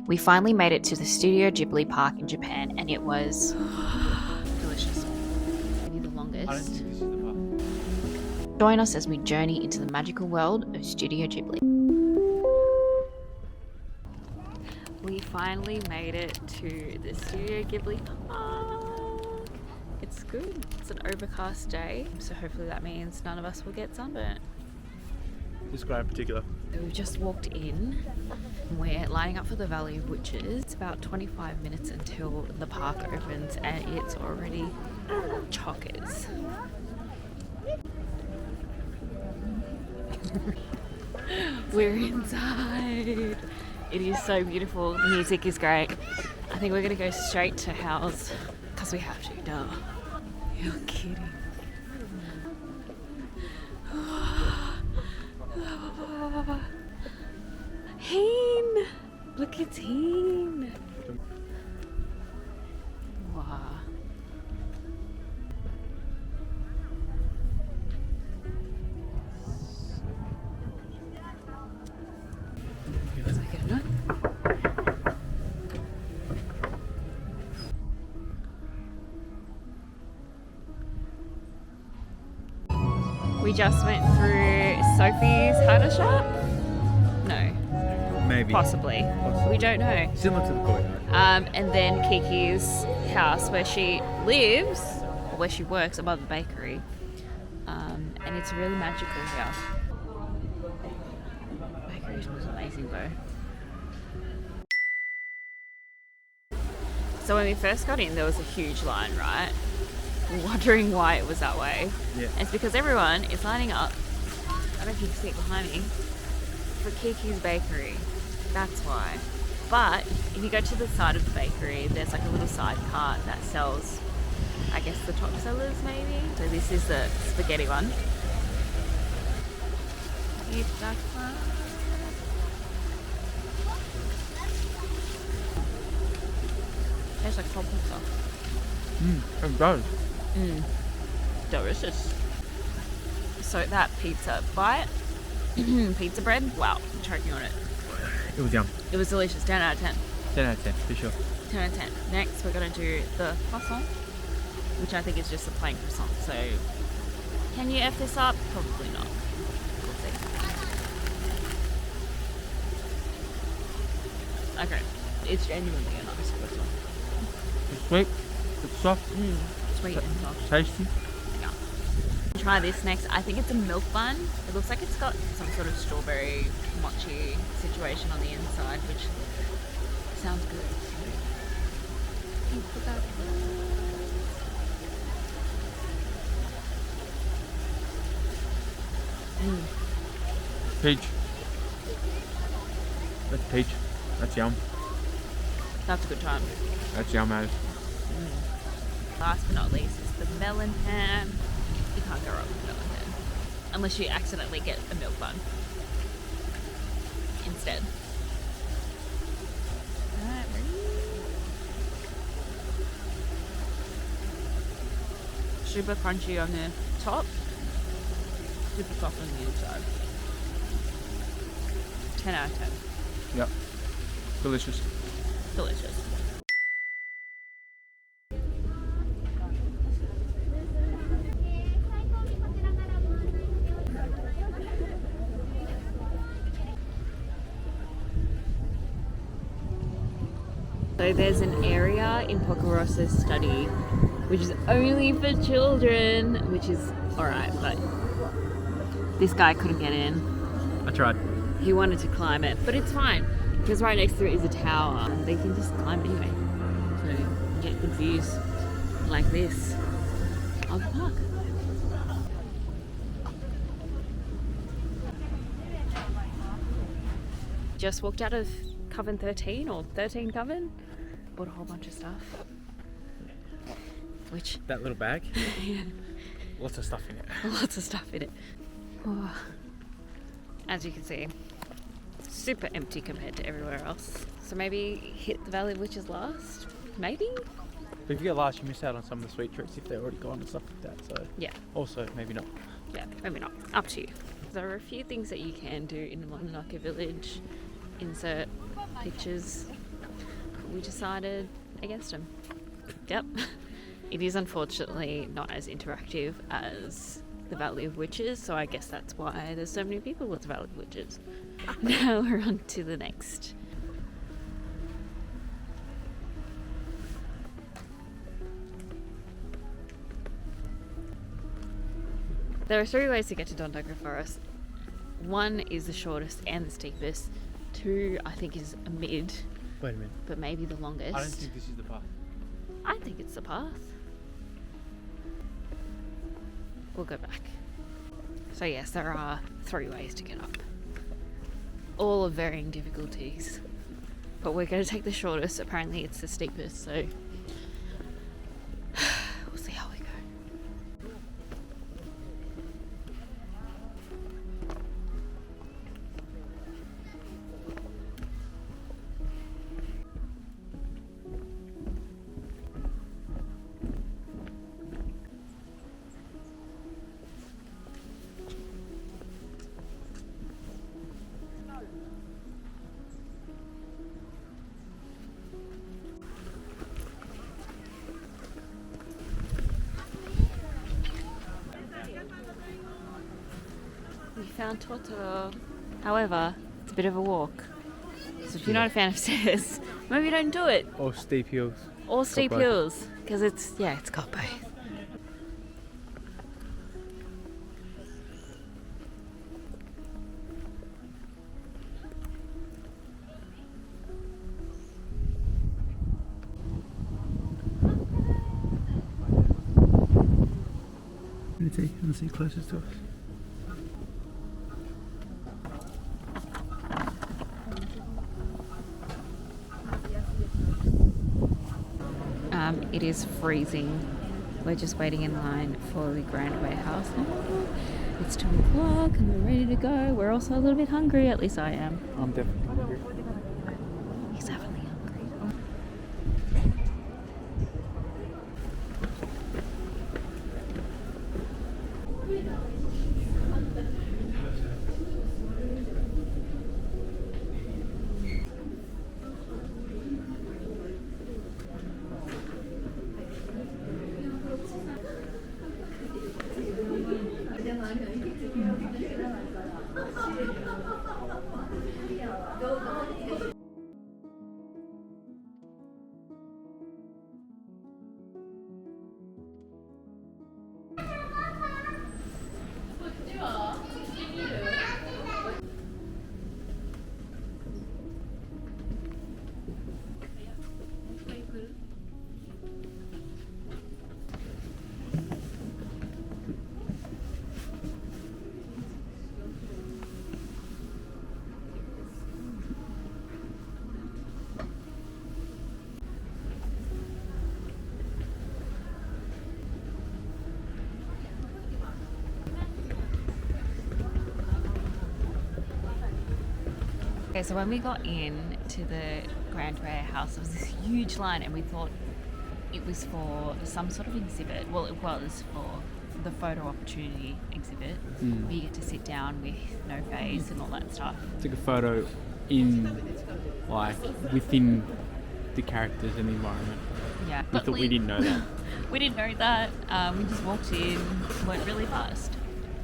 We finally made it to the Studio Ghibli Park in Japan, and it was delicious. Maybe the longest. I don't think this is the part. Join us as we journey into the magical world of Studio Ghibli. We finally made it to the Studio Ghibli Park. It's good. It's an overcast day, so hopefully that means none of us will get sunburnt. This guy in particular. We've just walked in. We're lining up for the Valley of Witches. It's about 25 minutes until the park opens, and it's already chockers. We're inside. It is so beautiful. The music is great. I think we're gonna go straight to House because we have to. Duh. You're kidding. Heen! Look, it's Heen! Wow. Is that good enough? We just went through Sophie's Hana shop? No, Maybe. possibly. We don't know. Similar to the courtyard. And then Kiki's house where she lives, or where she works above the bakery. And it's really magical here. The bakery smells amazing though. So when we first got in, there was a huge line, right? Wondering why it was that way. Yeah. And it's because everyone is lining up, I don't know if you can see it behind me, for Kiki's bakery. That's why. But if you go to the side of the bakery, there's like a little side cart that sells, I guess, the top sellers maybe. So this is the spaghetti one. Tastes like hot pizza. It does. Delicious. So that pizza bite, pizza bread, wow, I'm choking on it. It was yum. It was delicious, 10 out of 10. 10 out of 10, for sure. 10 out of 10. Next, we're going to do the croissant, which I think is just a plain croissant. So, can you F this up? Probably not. We'll see. Okay. It's genuinely a nice croissant. It's sweet, it's soft, Sweet and soft. tasty. Yeah. Try this next. I think it's a milk bun. It looks like it's got some sort of strawberry mochi situation on the inside, which sounds good. Put that. Peach. That's peach. That's yum. That's a good time. That's yum, as. Last but not least is the melon ham. You can't go wrong with melon ham. Unless you accidentally get a milk bun instead. Alright, super crunchy on the top, super soft on the inside. 10 out of 10. Yep. Delicious. Delicious. So there's an area in Pocorossa's study which is only for children, which is alright, but this guy couldn't get in. I tried. He wanted to climb it, but it's fine because right next to it is a tower. They can just climb it anyway. So you get good views like this of the park. Just walked out of Coven 13 or 13 Coven. Bought a whole bunch of stuff. Which That little bag. Lots of stuff in it. lots of stuff in it. Oh. As you can see, super empty compared to everywhere else. So maybe hit the Valley of Witches last? Maybe? But if you get last, you miss out on some of the sweet treats if they're already gone and stuff like that. So Yeah. also maybe not. Yeah, maybe not. Up to you. There are a few things that you can do in Mononoke Village. Insert pictures we decided against them. Yep. It is unfortunately not as interactive as the Valley of Witches, so I guess that's why there's so many people with the Valley of Witches. Now we're on to the next. There are 3 ways to get to Dondongo Forest. 1 is the shortest and the steepest. 2, I think, is a mid, Wait a minute. but maybe the longest. I don't think this is the path. I think it's the path. We'll go back. So yes, there are 3 ways to get up. All of varying difficulties. But we're going to take the shortest. Apparently it's the steepest, so we'll see how we go. We found Totoro. However, it's a bit of a walk. So if you're not a fan of stairs, maybe don't do it. Or steep hills. Or steep both. hills. Because it's got both. Let's see closest to us. It is freezing. We're just waiting in line for the Grand Warehouse. It's 2 o'clock and we're ready to go. We're also a little bit hungry, at least I am. I'm definitely hungry. He's definitely hungry. Okay, so when we got in to the Grand Warehouse, there was this huge line and we thought it was for some sort of exhibit. Well, it was for the photo opportunity exhibit, where you get to sit down with no face and all that stuff. Took a photo in, like, within the characters and the environment. Yeah. We thought we didn't know that. We didn't know that. We just walked in, went really fast.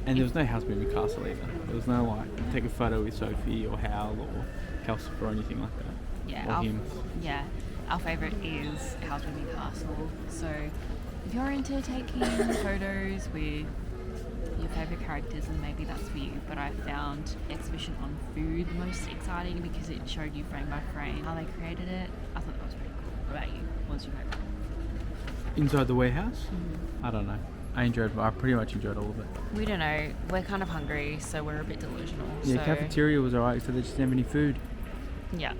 And there was no House Moving Castle either. There was no, like, take a photo with Sophie or Hal or Calcifer or anything like that. Yeah. Or him. Yeah. Our favourite is Howl's Moving Castle. So if you're into taking photos with your favourite characters, then maybe that's for you. But I found Exhibition on Food the most exciting because it showed you frame by frame how they created it. I thought that was pretty cool. What about you? What was your favourite? Inside the warehouse? I don't know. I pretty much enjoyed all of it. We don't know. We're kind of hungry, so we're a bit delusional. Yeah, so cafeteria was alright, so they just didn't have any food. yeah.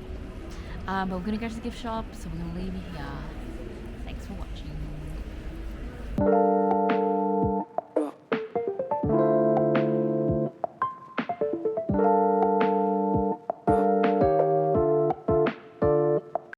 But we're going to go to the gift shop, so we're going to leave it here. Thanks for watching.